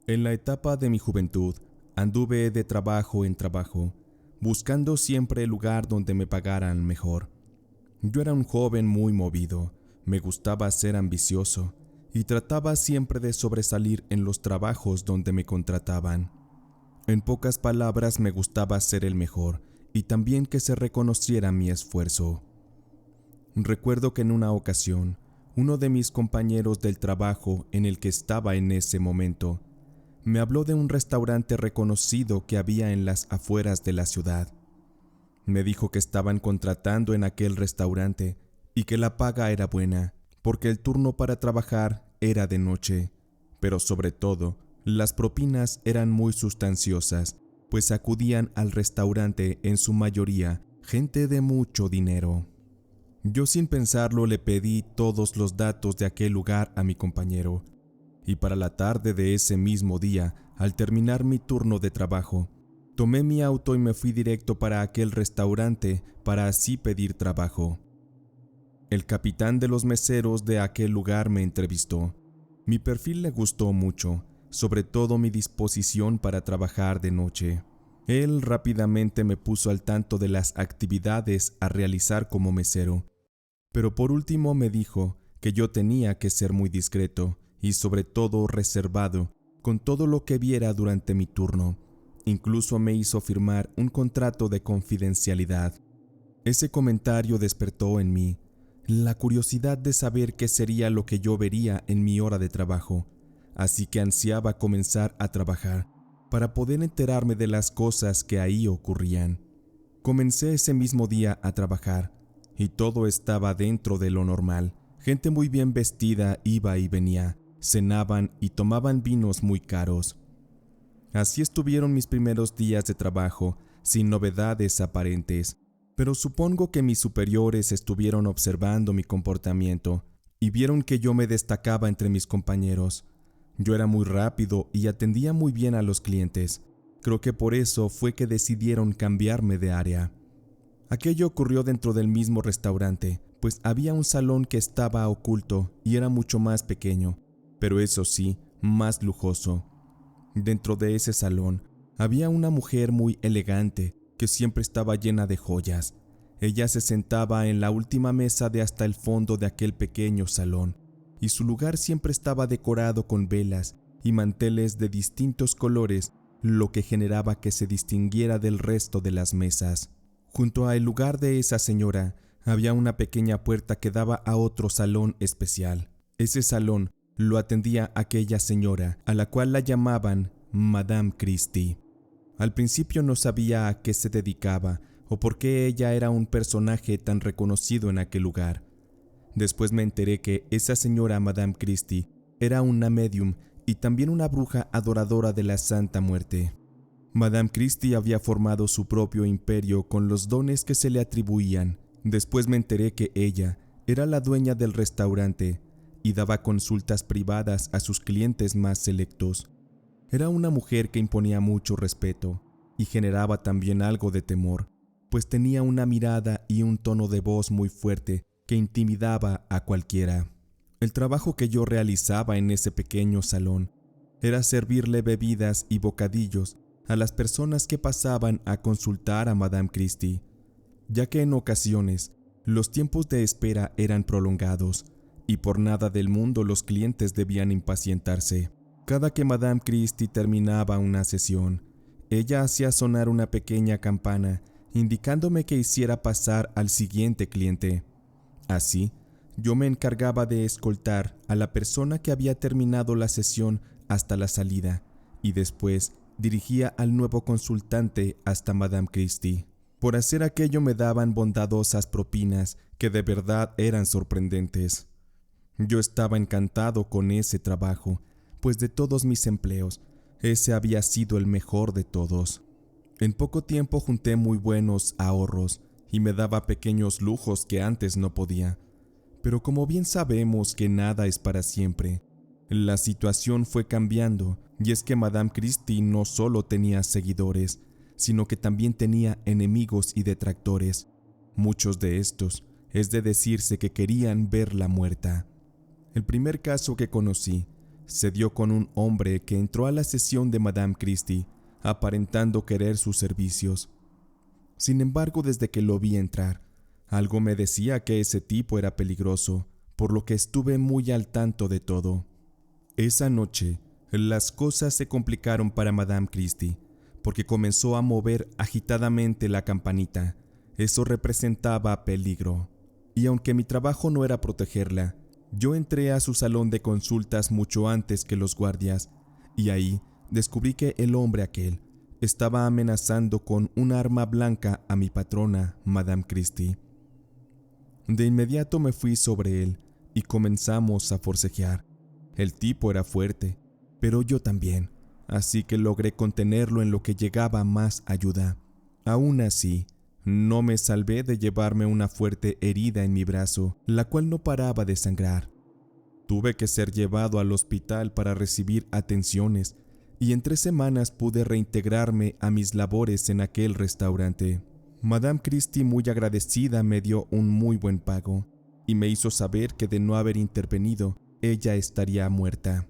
En la etapa de mi juventud, anduve de trabajo en trabajo, buscando siempre el lugar donde me pagaran mejor. Yo era un joven muy movido, me gustaba ser ambicioso y trataba siempre de sobresalir en los trabajos donde me contrataban. En pocas palabras, me gustaba ser el mejor y también que se reconociera mi esfuerzo. Recuerdo que en una ocasión, uno de mis compañeros del trabajo en el que estaba en ese momento, me habló de un restaurante reconocido que había en las afueras de la ciudad. Me dijo que estaban contratando en aquel restaurante y que la paga era buena, porque el turno para trabajar era de noche, pero sobre todo, las propinas eran muy sustanciosas, pues acudían al restaurante en su mayoría gente de mucho dinero. Yo sin pensarlo le pedí todos los datos de aquel lugar a mi compañero, y para la tarde de ese mismo día, al terminar mi turno de trabajo, tomé mi auto y me fui directo para aquel restaurante para así pedir trabajo. El capitán de los meseros de aquel lugar me entrevistó. Mi perfil le gustó mucho, sobre todo mi disposición para trabajar de noche. Él rápidamente me puso al tanto de las actividades a realizar como mesero, pero por último me dijo que yo tenía que ser muy discreto y sobre todo reservado con todo lo que viera durante mi turno. Incluso me hizo firmar un contrato de confidencialidad. Ese comentario despertó en mí la curiosidad de saber qué sería lo que yo vería en mi hora de trabajo, así que ansiaba comenzar a trabajar para poder enterarme de las cosas que ahí ocurrían. Comencé ese mismo día a trabajar y todo estaba dentro de lo normal. Gente muy bien vestida iba y venía, cenaban y tomaban vinos muy caros. Así estuvieron mis primeros días de trabajo, sin novedades aparentes, pero supongo que mis superiores estuvieron observando mi comportamiento y vieron que yo me destacaba entre mis compañeros. Yo era muy rápido y atendía muy bien a los clientes. Creo que por eso fue que decidieron cambiarme de área. Aquello ocurrió dentro del mismo restaurante, pues había un salón que estaba oculto y era mucho más pequeño, pero eso sí, más lujoso. Dentro de ese salón había una mujer muy elegante que siempre estaba llena de joyas. Ella se sentaba en la última mesa de hasta el fondo de aquel pequeño salón, y su lugar siempre estaba decorado con velas y manteles de distintos colores, lo que generaba que se distinguiera del resto de las mesas. Junto al lugar de esa señora había una pequeña puerta que daba a otro salón especial. Ese salón lo atendía aquella señora, a la cual la llamaban Madame Christie. Al principio no sabía a qué se dedicaba o por qué ella era un personaje tan reconocido en aquel lugar. Después me enteré que esa señora Madame Christie era una medium y también una bruja adoradora de la Santa Muerte. Madame Christie había formado su propio imperio con los dones que se le atribuían. Después me enteré que ella era la dueña del restaurante y daba consultas privadas a sus clientes más selectos. Era una mujer que imponía mucho respeto y generaba también algo de temor, pues tenía una mirada y un tono de voz muy fuerte que intimidaba a cualquiera. El trabajo que yo realizaba en ese pequeño salón era servirle bebidas y bocadillos a las personas que pasaban a consultar a Madame Christie, ya que en ocasiones los tiempos de espera eran prolongados y por nada del mundo los clientes debían impacientarse. Cada que Madame Christie terminaba una sesión, ella hacía sonar una pequeña campana indicándome que hiciera pasar al siguiente cliente. Así, yo me encargaba de escoltar a la persona que había terminado la sesión hasta la salida y después dirigía al nuevo consultante hasta Madame Christie. Por hacer aquello me daban bondadosas propinas que de verdad eran sorprendentes. Yo estaba encantado con ese trabajo, pues de todos mis empleos, ese había sido el mejor de todos. En poco tiempo junté muy buenos ahorros y me daba pequeños lujos que antes no podía. Pero como bien sabemos que nada es para siempre, la situación fue cambiando, y es que Madame Christie no solo tenía seguidores, sino que también tenía enemigos y detractores. Muchos de estos, es de decirse que querían verla muerta. El primer caso que conocí se dio con un hombre que entró a la sesión de Madame Christie, aparentando querer sus servicios. Sin embargo, desde que lo vi entrar, algo me decía que ese tipo era peligroso, por lo que estuve muy al tanto de todo. Esa noche, las cosas se complicaron para Madame Christie, porque comenzó a mover agitadamente la campanita. Eso representaba peligro. Y aunque mi trabajo no era protegerla, yo entré a su salón de consultas mucho antes que los guardias, y ahí descubrí que el hombre aquel estaba amenazando con un arma blanca a mi patrona, Madame Christie. De inmediato me fui sobre él y comenzamos a forcejear. El tipo era fuerte, pero yo también, así que logré contenerlo en lo que llegaba más ayuda. Aún así, no me salvé de llevarme una fuerte herida en mi brazo, la cual no paraba de sangrar. Tuve que ser llevado al hospital para recibir atenciones y en 3 semanas pude reintegrarme a mis labores en aquel restaurante. Madame Christie, muy agradecida, me dio un muy buen pago y me hizo saber que de no haber intervenido, ella estaría muerta.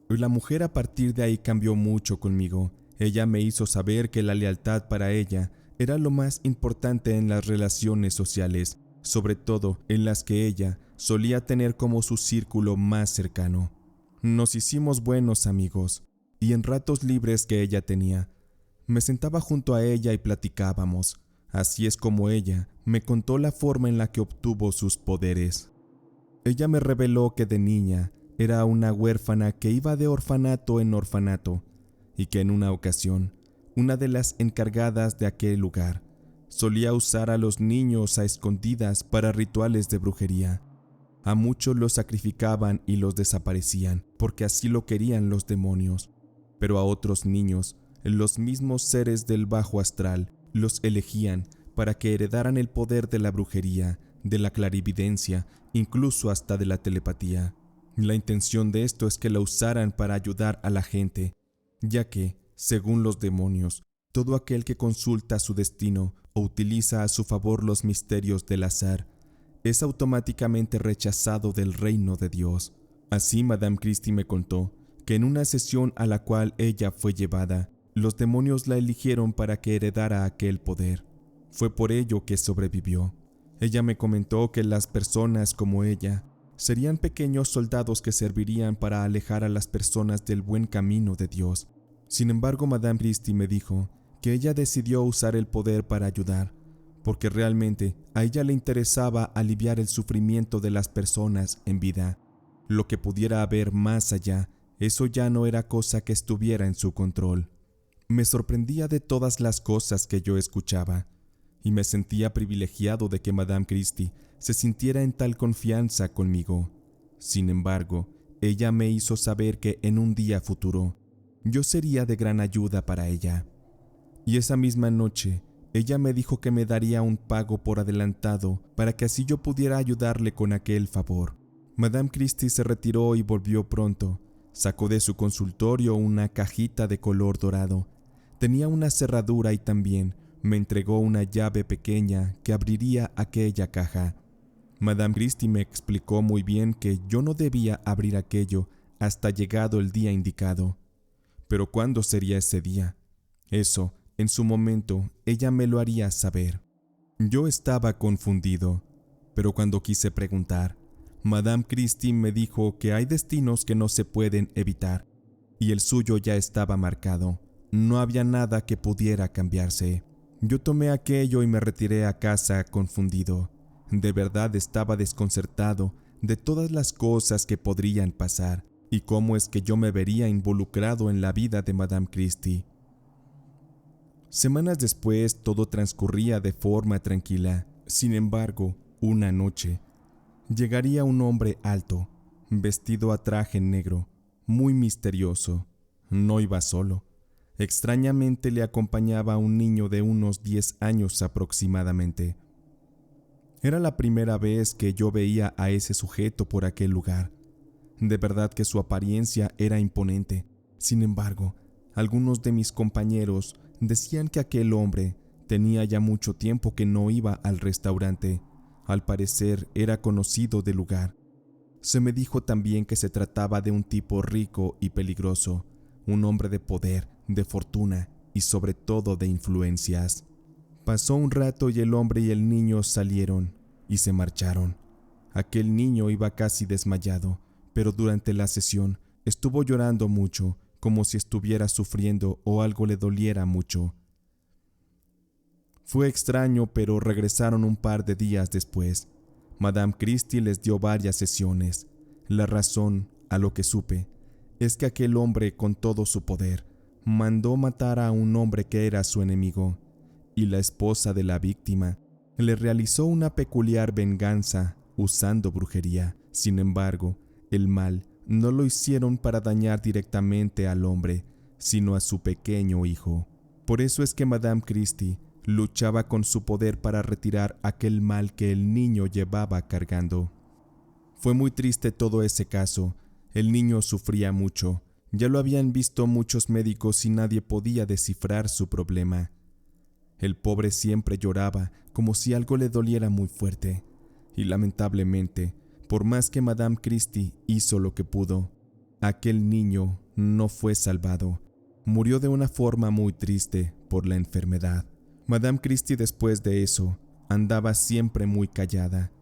La mujer a partir de ahí cambió mucho conmigo. Ella me hizo saber que la lealtad para ella era lo más importante en las relaciones sociales, sobre todo en las que ella solía tener como su círculo más cercano. Nos hicimos buenos amigos, y en ratos libres que ella tenía, me sentaba junto a ella y platicábamos. Así es como ella me contó la forma en la que obtuvo sus poderes. Ella me reveló que de niña era una huérfana que iba de orfanato en orfanato, y que en una ocasión, una de las encargadas de aquel lugar solía usar a los niños a escondidas para rituales de brujería. A muchos los sacrificaban y los desaparecían, porque así lo querían los demonios, pero a otros niños, los mismos seres del bajo astral, los elegían para que heredaran el poder de la brujería, de la clarividencia, incluso hasta de la telepatía. La intención de esto es que la usaran para ayudar a la gente, ya que, según los demonios, todo aquel que consulta su destino o utiliza a su favor los misterios del azar es automáticamente rechazado del reino de Dios. Así Madame Christie me contó que en una sesión a la cual ella fue llevada, los demonios la eligieron para que heredara aquel poder. Fue por ello que sobrevivió. Ella me comentó que las personas como ella serían pequeños soldados que servirían para alejar a las personas del buen camino de Dios. Sin embargo, Madame Christie me dijo que ella decidió usar el poder para ayudar, porque realmente a ella le interesaba aliviar el sufrimiento de las personas en vida. Lo que pudiera haber más allá, eso ya no era cosa que estuviera en su control. Me sorprendía de todas las cosas que yo escuchaba, y me sentía privilegiado de que Madame Christie se sintiera en tal confianza conmigo. Sin embargo, ella me hizo saber que en un día futuro, yo sería de gran ayuda para ella. Y esa misma noche, ella me dijo que me daría un pago por adelantado para que así yo pudiera ayudarle con aquel favor. Madame Christie se retiró y volvió pronto. Sacó de su consultorio una cajita de color dorado. Tenía una cerradura y también me entregó una llave pequeña que abriría aquella caja. Madame Christie me explicó muy bien que yo no debía abrir aquello hasta llegado el día indicado. Pero ¿cuándo sería ese día? Eso, en su momento, ella me lo haría saber. Yo estaba confundido, pero cuando quise preguntar, Madame Christie me dijo que hay destinos que no se pueden evitar, y el suyo ya estaba marcado. No había nada que pudiera cambiarse. Yo tomé aquello y me retiré a casa confundido. De verdad estaba desconcertado de todas las cosas que podrían pasar y cómo es que yo me vería involucrado en la vida de Madame Christie. Semanas después todo transcurría de forma tranquila. Sin embargo, una noche, llegaría un hombre alto, vestido a traje negro, muy misterioso. No iba solo. Extrañamente le acompañaba un niño de unos 10 años aproximadamente. Era la primera vez que yo veía a ese sujeto por aquel lugar. De verdad que su apariencia era imponente. Sin embargo, algunos de mis compañeros decían que aquel hombre tenía ya mucho tiempo que no iba al restaurante. Al parecer era conocido del lugar. Se me dijo también que se trataba de un tipo rico y peligroso, un hombre de poder, de fortuna y sobre todo de influencias. Pasó un rato y el hombre y el niño salieron y se marcharon. Aquel niño iba casi desmayado, pero durante la sesión estuvo llorando mucho, como si estuviera sufriendo o algo le doliera mucho. Fue extraño, pero regresaron un par de días después. Madame Christie les dio varias sesiones. La razón, a lo que supe, es que aquel hombre, con todo su poder, mandó matar a un hombre que era su enemigo, y la esposa de la víctima le realizó una peculiar venganza usando brujería. Sin embargo, el mal no lo hicieron para dañar directamente al hombre, sino a su pequeño hijo. Por eso es que Madame Christie luchaba con su poder para retirar aquel mal que el niño llevaba cargando. Fue muy triste todo ese caso. El niño sufría mucho. Ya lo habían visto muchos médicos y nadie podía descifrar su problema. El pobre siempre lloraba como si algo le doliera muy fuerte. Y lamentablemente, por más que Madame Christie hizo lo que pudo, aquel niño no fue salvado. Murió de una forma muy triste por la enfermedad. Madame Christie después de eso andaba siempre muy callada.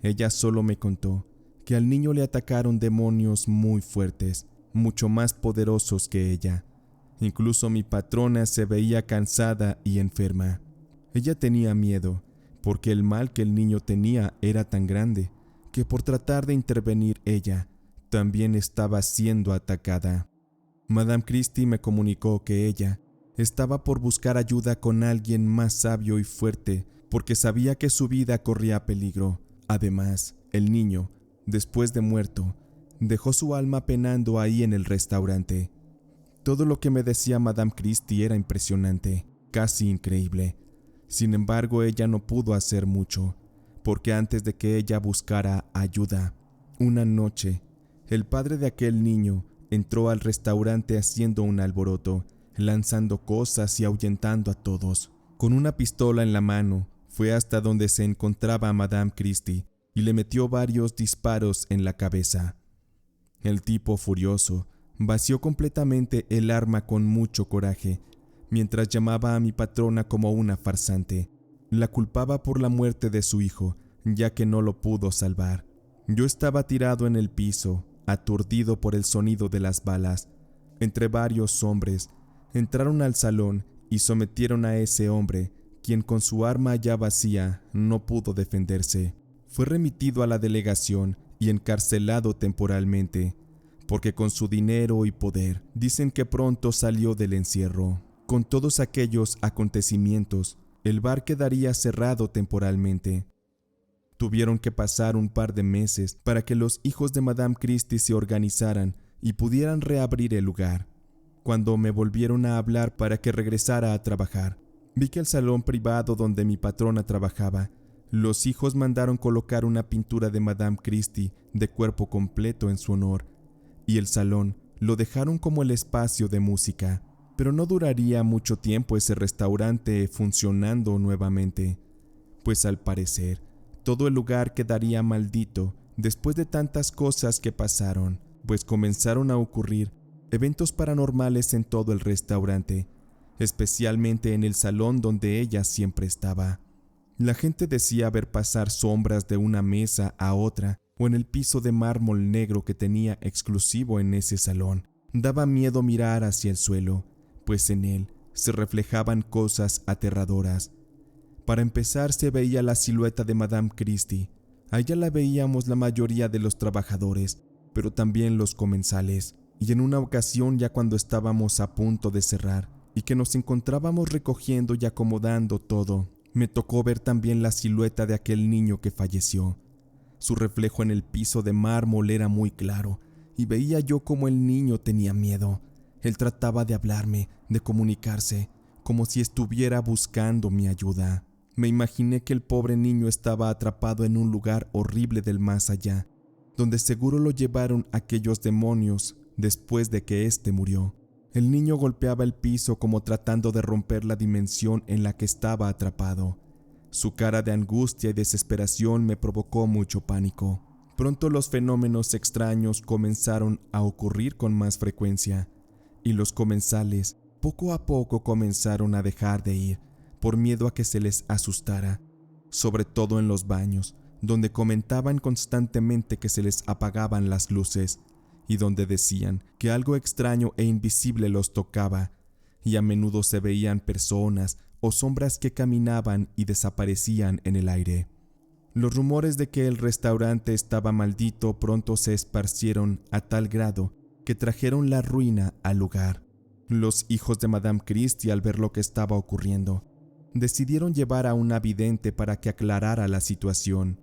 Ella solo me contó que al niño le atacaron demonios muy fuertes, mucho más poderosos que ella. Incluso mi patrona se veía cansada y enferma. Ella tenía miedo, porque el mal que el niño tenía era tan grande, que por tratar de intervenir ella, también estaba siendo atacada. Madame Christie me comunicó que ella estaba por buscar ayuda con alguien más sabio y fuerte, porque sabía que su vida corría peligro. Además, el niño, después de muerto, dejó su alma penando ahí en el restaurante. Todo lo que me decía Madame Christie era impresionante, casi increíble. Sin embargo, ella no pudo hacer mucho, porque antes de que ella buscara ayuda, una noche, el padre de aquel niño entró al restaurante haciendo un alboroto, lanzando cosas y ahuyentando a todos. Con una pistola en la mano, fue hasta donde se encontraba Madame Christie y le metió varios disparos en la cabeza. El tipo, furioso, vació completamente el arma con mucho coraje, mientras llamaba a mi patrona como una farsante. La culpaba por la muerte de su hijo, ya que no lo pudo salvar. Yo estaba tirado en el piso, aturdido por el sonido de las balas. Entre varios hombres, entraron al salón y sometieron a ese hombre, quien con su arma ya vacía no pudo defenderse. Fue remitido a la delegación y encarcelado temporalmente, porque con su dinero y poder dicen que pronto salió del encierro. Con todos aquellos acontecimientos, el bar quedaría cerrado temporalmente. Tuvieron que pasar un par de meses para que los hijos de Madame Christie se organizaran y pudieran reabrir el lugar. Cuando me volvieron a hablar para que regresara a trabajar, vi que el salón privado donde mi patrona trabajaba, los hijos mandaron colocar una pintura de Madame Christie de cuerpo completo en su honor, y el salón lo dejaron como el espacio de música. Pero no duraría mucho tiempo ese restaurante funcionando nuevamente, pues al parecer todo el lugar quedaría maldito después de tantas cosas que pasaron, pues comenzaron a ocurrir eventos paranormales en todo el restaurante, especialmente en el salón donde ella siempre estaba. La gente decía ver pasar sombras de una mesa a otra o en el piso de mármol negro que tenía exclusivo en ese salón. Daba miedo mirar hacia el suelo, pues en él se reflejaban cosas aterradoras. Para empezar, se veía la silueta de Madame Christie. Allá la veíamos la mayoría de los trabajadores, pero también los comensales. Y en una ocasión, ya cuando estábamos a punto de cerrar y que nos encontrábamos recogiendo y acomodando todo, me tocó ver también la silueta de aquel niño que falleció. Su reflejo en el piso de mármol era muy claro, y veía yo cómo el niño tenía miedo. Él trataba de hablarme, de comunicarse, como si estuviera buscando mi ayuda. Me imaginé que el pobre niño estaba atrapado en un lugar horrible del más allá, donde seguro lo llevaron aquellos demonios después de que éste murió. El niño golpeaba el piso como tratando de romper la dimensión en la que estaba atrapado. Su cara de angustia y desesperación me provocó mucho pánico. Pronto los fenómenos extraños comenzaron a ocurrir con más frecuencia, y los comensales poco a poco comenzaron a dejar de ir por miedo a que se les asustara, sobre todo en los baños, donde comentaban constantemente que se les apagaban las luces y donde decían que algo extraño e invisible los tocaba, y a menudo se veían personas o sombras que caminaban y desaparecían en el aire. Los rumores de que el restaurante estaba maldito pronto se esparcieron a tal grado que trajeron la ruina al lugar. Los hijos de Madame Christie, al ver lo que estaba ocurriendo, decidieron llevar a una vidente para que aclarara la situación.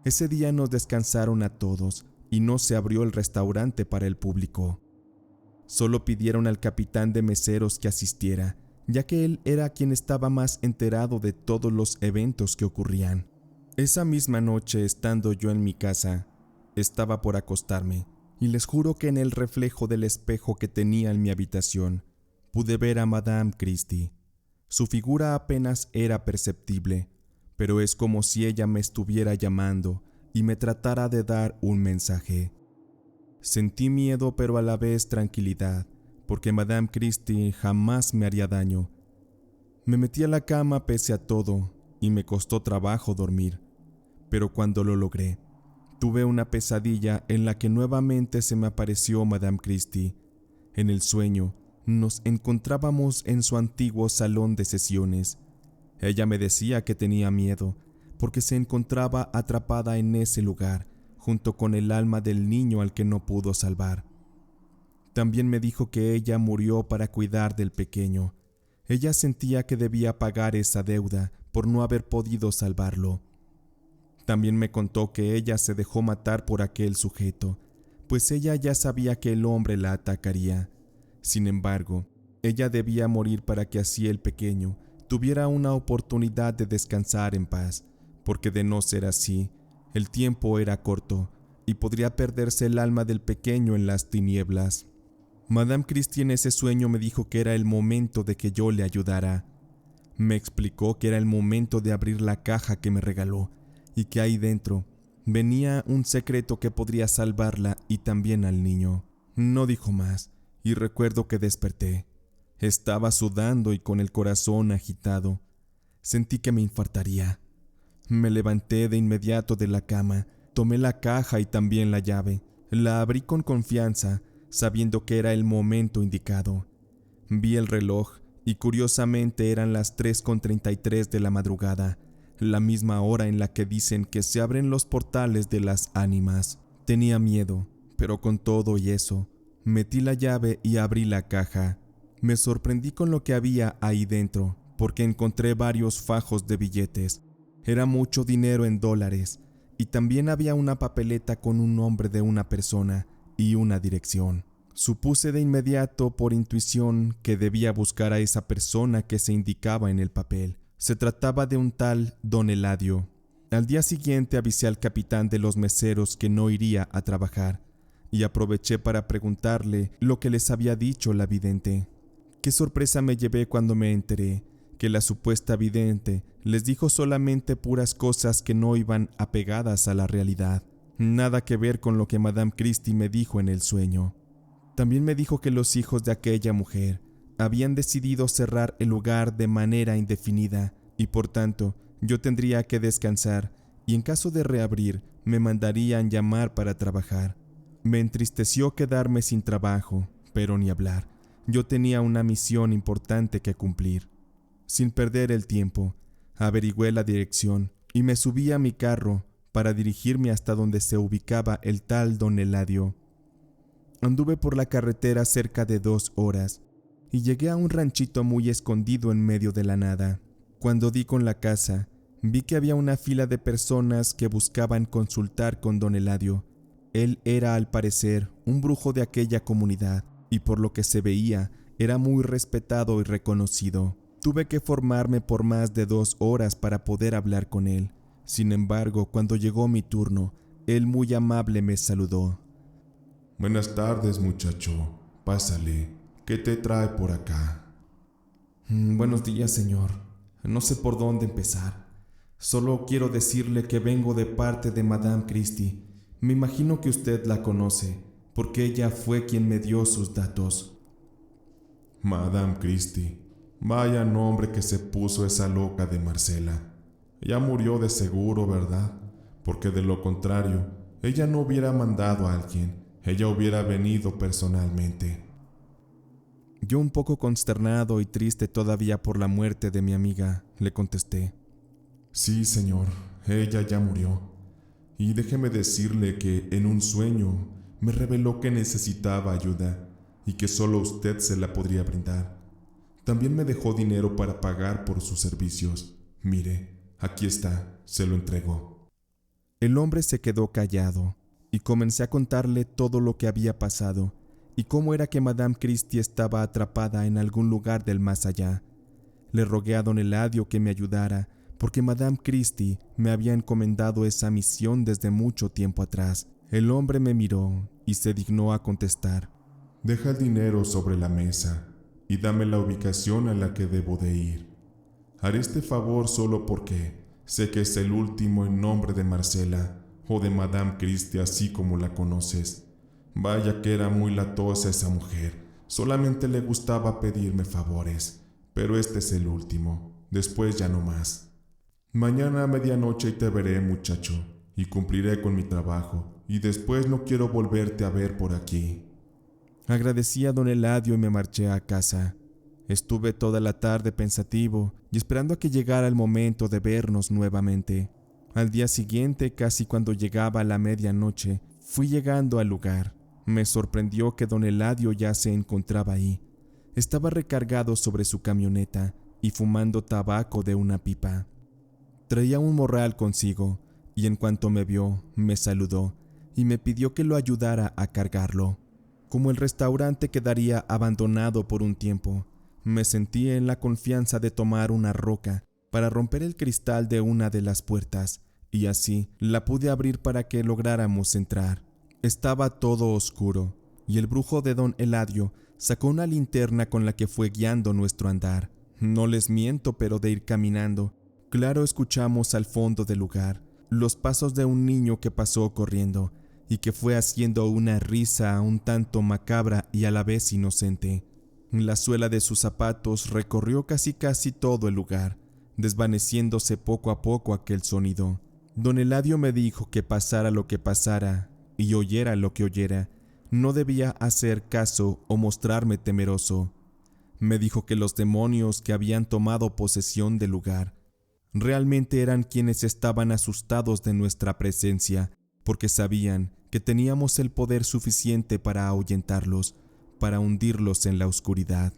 Ese día nos descansaron a todos y no se abrió el restaurante para el público. Solo pidieron al capitán de meseros que asistiera, ya que él era quien estaba más enterado de todos los eventos que ocurrían. Esa misma noche, estando yo en mi casa, estaba por acostarme, y les juro que en el reflejo del espejo que tenía en mi habitación, pude ver a Madame Christie. Su figura apenas era perceptible, pero es como si ella me estuviera llamando y me tratara de dar un mensaje. Sentí miedo, pero a la vez tranquilidad, porque Madame Christie jamás me haría daño. Me metí a la cama pese a todo, y me costó trabajo dormir, pero cuando lo logré, tuve una pesadilla en la que nuevamente se me apareció Madame Christie. En el sueño, nos encontrábamos en su antiguo salón de sesiones. Ella me decía que tenía miedo, porque se encontraba atrapada en ese lugar, junto con el alma del niño al que no pudo salvar. También me dijo que ella murió para cuidar del pequeño. Ella sentía que debía pagar esa deuda por no haber podido salvarlo. También me contó que ella se dejó matar por aquel sujeto, pues ella ya sabía que el hombre la atacaría. Sin embargo, ella debía morir para que así el pequeño tuviera una oportunidad de descansar en paz, porque de no ser así, el tiempo era corto y podría perderse el alma del pequeño en las tinieblas. Madame Christie en ese sueño me dijo que era el momento de que yo le ayudara. Me explicó que era el momento de abrir la caja que me regaló y que ahí dentro venía un secreto que podría salvarla y también al niño. No dijo más, y recuerdo que desperté. Estaba sudando y con el corazón agitado. Sentí que me infartaría. Me levanté de inmediato de la cama, tomé la caja y también la llave. La abrí con confianza, sabiendo que era el momento indicado. Vi el reloj y curiosamente eran las 3:33 de la madrugada, la misma hora en la que dicen que se abren los portales de las ánimas. Tenía miedo, pero con todo y eso, metí la llave y abrí la caja. Me sorprendí con lo que había ahí dentro, porque encontré varios fajos de billetes. Era mucho dinero en dólares, y también había una papeleta con un nombre de una persona y una dirección. Supuse de inmediato por intuición que debía buscar a esa persona que se indicaba en el papel. Se trataba de un tal Don Eladio. Al día siguiente avisé al capitán de los meseros que no iría a trabajar, y aproveché para preguntarle lo que les había dicho la vidente. Qué sorpresa me llevé cuando me enteré que la supuesta vidente les dijo solamente puras cosas que no iban apegadas a la realidad, nada que ver con lo que Madame Christie me dijo en el sueño. También me dijo que los hijos de aquella mujer habían decidido cerrar el lugar de manera indefinida y por tanto yo tendría que descansar y en caso de reabrir me mandarían llamar para trabajar. Me entristeció quedarme sin trabajo, pero ni hablar. Yo tenía una misión importante que cumplir. Sin perder el tiempo, averigüé la dirección y me subí a mi carro para dirigirme hasta donde se ubicaba el tal Don Eladio. Anduve por la carretera cerca de 2 horas y llegué a un ranchito muy escondido en medio de la nada. Cuando di con la casa, vi que había una fila de personas que buscaban consultar con Don Eladio. Él era, al parecer, un brujo de aquella comunidad y por lo que se veía, era muy respetado y reconocido. Tuve que formarme por más de 2 horas para poder hablar con él. Sin embargo, cuando llegó mi turno, él muy amable me saludó. Buenas tardes, muchacho. Pásale. ¿Qué te trae por acá? Buenos días, señor. No sé por dónde empezar. Solo quiero decirle que vengo de parte de Madame Christie. Me imagino que usted la conoce, porque ella fue quien me dio sus datos. Madame Christie, vaya nombre que se puso esa loca de Marcela. Ya murió de seguro, ¿verdad? Porque de lo contrario, ella no hubiera mandado a alguien, ella hubiera venido personalmente. Yo, un poco consternado y triste todavía por la muerte de mi amiga, le contesté. Sí, señor, ella ya murió. Y déjeme decirle que en un sueño me reveló que necesitaba ayuda y que solo usted se la podría brindar. También me dejó dinero para pagar por sus servicios. Mire, aquí está, se lo entrego. El hombre se quedó callado y comencé a contarle todo lo que había pasado y cómo era que Madame Christie estaba atrapada en algún lugar del más allá. Le rogué a don Eladio que me ayudara, porque Madame Christie me había encomendado esa misión desde mucho tiempo atrás. El hombre me miró y se dignó a contestar. Deja el dinero sobre la mesa y dame la ubicación a la que debo de ir. Haré este favor solo porque sé que es el último en nombre de Marcela o de Madame Christie así como la conoces. Vaya que era muy latosa esa mujer, solamente le gustaba pedirme favores, pero este es el último, después ya no más. Mañana a medianoche te veré, muchacho, y cumpliré con mi trabajo, y después no quiero volverte a ver por aquí. Agradecí a don Eladio y me marché a casa. Estuve toda la tarde pensativo y esperando a que llegara el momento de vernos nuevamente. Al día siguiente, casi cuando llegaba la medianoche, fui llegando al lugar. Me sorprendió que don Eladio ya se encontraba ahí. Estaba recargado sobre su camioneta y fumando tabaco de una pipa. Traía un morral consigo y en cuanto me vio, me saludó y me pidió que lo ayudara a cargarlo. Como el restaurante quedaría abandonado por un tiempo, me sentí en la confianza de tomar una roca para romper el cristal de una de las puertas y así la pude abrir para que lográramos entrar. Estaba todo oscuro y el brujo de don Eladio sacó una linterna con la que fue guiando nuestro andar. No les miento, pero de ir caminando, claro, escuchamos al fondo del lugar los pasos de un niño que pasó corriendo y que fue haciendo una risa un tanto macabra y a la vez inocente. La suela de sus zapatos recorrió casi todo el lugar, desvaneciéndose poco a poco aquel sonido. Don Eladio me dijo que pasara lo que pasara y oyera lo que oyera, no debía hacer caso o mostrarme temeroso. Me dijo que los demonios que habían tomado posesión del lugar realmente eran quienes estaban asustados de nuestra presencia, porque sabían que teníamos el poder suficiente para ahuyentarlos, para hundirlos en la oscuridad.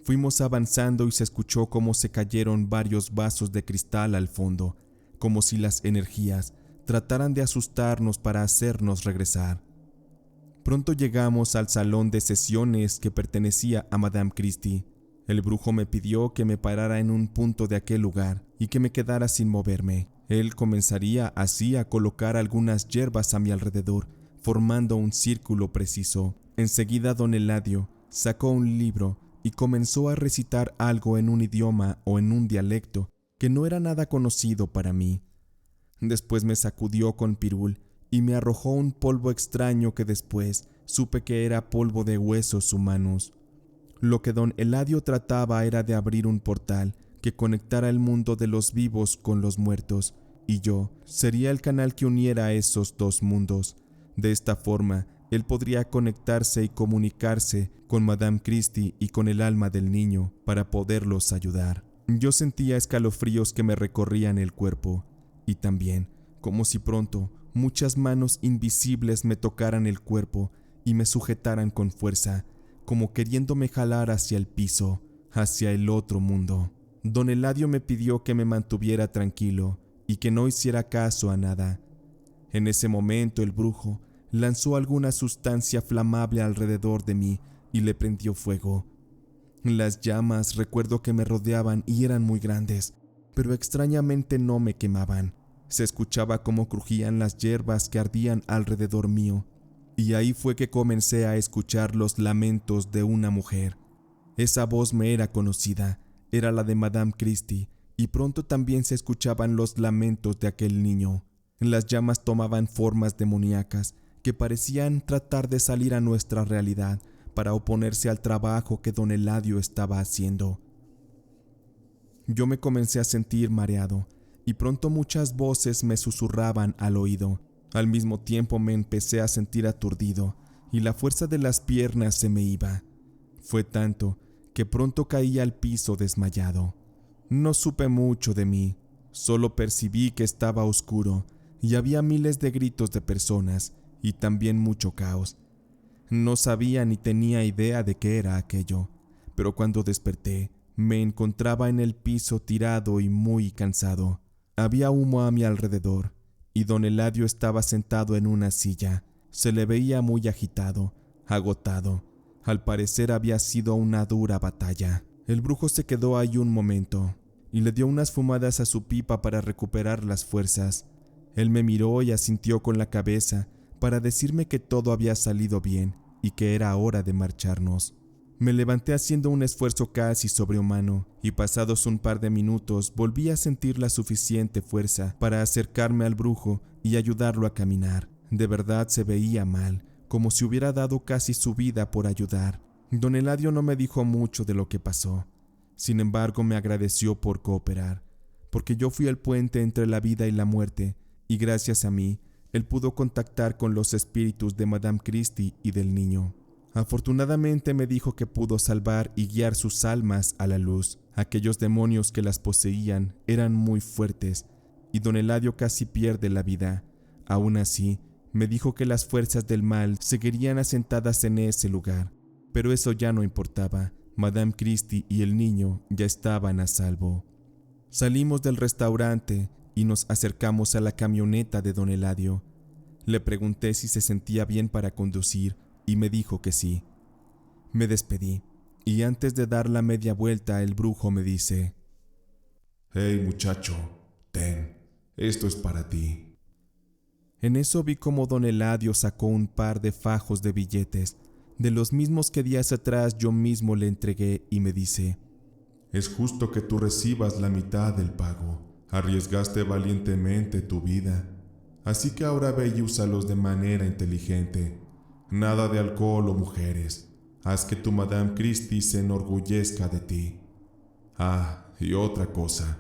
Fuimos avanzando y se escuchó cómo se cayeron varios vasos de cristal al fondo, como si las energías trataran de asustarnos para hacernos regresar. Pronto llegamos al salón de sesiones que pertenecía a Madame Christie. El brujo me pidió que me parara en un punto de aquel lugar y que me quedara sin moverme. Él comenzaría así a colocar algunas hierbas a mi alrededor, formando un círculo preciso. Enseguida don Eladio sacó un libro y comenzó a recitar algo en un idioma o en un dialecto que no era nada conocido para mí. Después me sacudió con pirul y me arrojó un polvo extraño que después supe que era polvo de huesos humanos. Lo que don Eladio trataba era de abrir un portal que conectara el mundo de los vivos con los muertos, y yo sería el canal que uniera esos dos mundos. De esta forma, él podría conectarse y comunicarse con Madame Christie y con el alma del niño para poderlos ayudar. Yo sentía escalofríos que me recorrían el cuerpo, y también, como si pronto, muchas manos invisibles me tocaran el cuerpo y me sujetaran con fuerza, como queriéndome jalar hacia el piso, hacia el otro mundo. Don Eladio me pidió que me mantuviera tranquilo y que no hiciera caso a nada. En ese momento el brujo lanzó alguna sustancia flamable alrededor de mí y le prendió fuego. Las llamas recuerdo que me rodeaban y eran muy grandes, pero extrañamente no me quemaban. Se escuchaba cómo crujían las hierbas que ardían alrededor mío, y ahí fue que comencé a escuchar los lamentos de una mujer. Esa voz me era conocida, era la de Madame Christie, y pronto también se escuchaban los lamentos de aquel niño. Las llamas tomaban formas demoníacas que parecían tratar de salir a nuestra realidad para oponerse al trabajo que don Eladio estaba haciendo. Yo me comencé a sentir mareado y pronto muchas voces me susurraban al oído. Al mismo tiempo me empecé a sentir aturdido y la fuerza de las piernas se me iba. Fue tanto que pronto caí al piso desmayado. No supe mucho de mí, solo percibí que estaba oscuro y había miles de gritos de personas y también mucho caos. No sabía ni tenía idea de qué era aquello, pero cuando desperté me encontraba en el piso tirado y muy cansado. Había humo a mi alrededor y don Eladio estaba sentado en una silla. Se le veía muy agitado, agotado. Al parecer había sido una dura batalla. El brujo se quedó ahí un momento y le dio unas fumadas a su pipa para recuperar las fuerzas. Él me miró y asintió con la cabeza para decirme que todo había salido bien y que era hora de marcharnos. Me levanté haciendo un esfuerzo casi sobrehumano y pasados un par de minutos volví a sentir la suficiente fuerza para acercarme al brujo y ayudarlo a caminar. De verdad se veía mal, como si hubiera dado casi su vida por ayudar. Don Eladio no me dijo mucho de lo que pasó. Sin embargo, me agradeció por cooperar, porque yo fui el puente entre la vida y la muerte, y gracias a mí, él pudo contactar con los espíritus de Madame Christie y del niño. Afortunadamente me dijo que pudo salvar y guiar sus almas a la luz. Aquellos demonios que las poseían eran muy fuertes, y don Eladio casi pierde la vida. Aún así, me dijo que las fuerzas del mal seguirían asentadas en ese lugar, pero eso ya no importaba. Madame Christie y el niño ya estaban a salvo. Salimos del restaurante y nos acercamos a la camioneta de don Eladio. Le pregunté si se sentía bien para conducir y me dijo que sí. Me despedí y antes de dar la media vuelta el brujo me dice: «Hey muchacho, ten, esto es para ti». En eso vi como don Eladio sacó un par de fajos de billetes, de los mismos que días atrás yo mismo le entregué, y me dice: «Es justo que tú recibas la mitad del pago. Arriesgaste valientemente tu vida, así que ahora ve y úsalos de manera inteligente. Nada de alcohol o mujeres. Haz que tu Madame Christie se enorgullezca de ti. Ah, y otra cosa,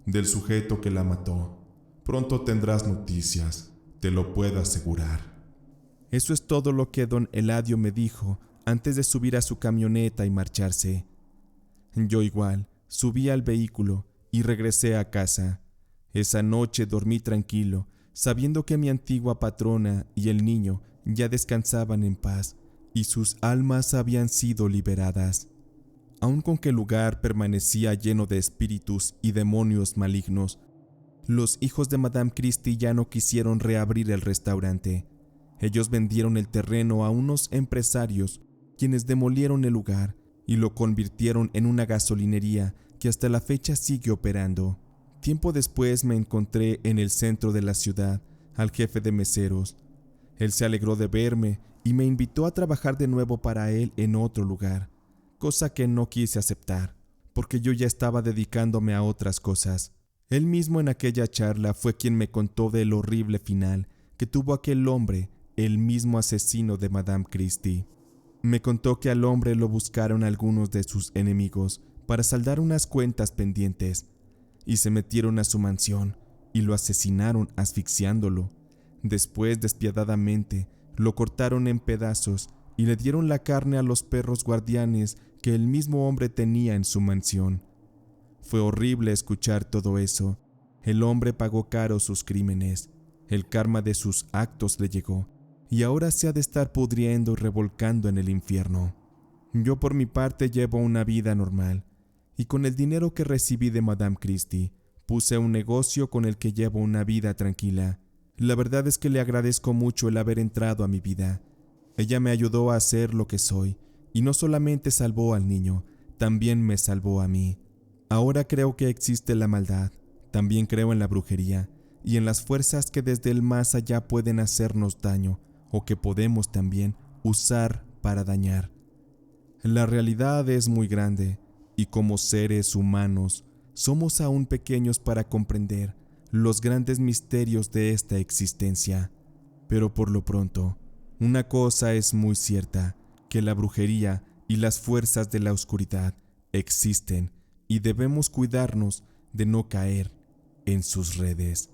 del sujeto que la mató. Pronto tendrás noticias, te lo puedo asegurar». Eso es todo lo que don Eladio me dijo antes de subir a su camioneta y marcharse. Yo igual subí al vehículo y regresé a casa. Esa noche dormí tranquilo, sabiendo que mi antigua patrona y el niño ya descansaban en paz y sus almas habían sido liberadas. Aun con que el lugar permanecía lleno de espíritus y demonios malignos, los hijos de Madame Christie ya no quisieron reabrir el restaurante. Ellos vendieron el terreno a unos empresarios, quienes demolieron el lugar y lo convirtieron en una gasolinería que hasta la fecha sigue operando. Tiempo después me encontré en el centro de la ciudad al jefe de meseros. Él se alegró de verme y me invitó a trabajar de nuevo para él en otro lugar, cosa que no quise aceptar, porque yo ya estaba dedicándome a otras cosas. Él mismo en aquella charla fue quien me contó del horrible final que tuvo aquel hombre, el mismo asesino de Madame Christie. Me contó que al hombre lo buscaron algunos de sus enemigos para saldar unas cuentas pendientes, y se metieron a su mansión y lo asesinaron asfixiándolo. Después, despiadadamente, lo cortaron en pedazos y le dieron la carne a los perros guardianes que el mismo hombre tenía en su mansión. Fue horrible escuchar todo eso. El hombre pagó caro sus crímenes. El karma de sus actos le llegó, y ahora se ha de estar pudriendo y revolcando en el infierno. Yo por mi parte llevo una vida normal, y con el dinero que recibí de Madame Christie, puse un negocio con el que llevo una vida tranquila. La verdad es que le agradezco mucho el haber entrado a mi vida. Ella me ayudó a ser lo que soy, y no solamente salvó al niño, también me salvó a mí. Ahora creo que existe la maldad, también creo en la brujería, y en las fuerzas que desde el más allá pueden hacernos daño, o que podemos también usar para dañar. La realidad es muy grande, y como seres humanos, somos aún pequeños para comprender, los grandes misterios de esta existencia. Pero por lo pronto, una cosa es muy cierta, que la brujería y las fuerzas de la oscuridad existen y debemos cuidarnos de no caer en sus redes.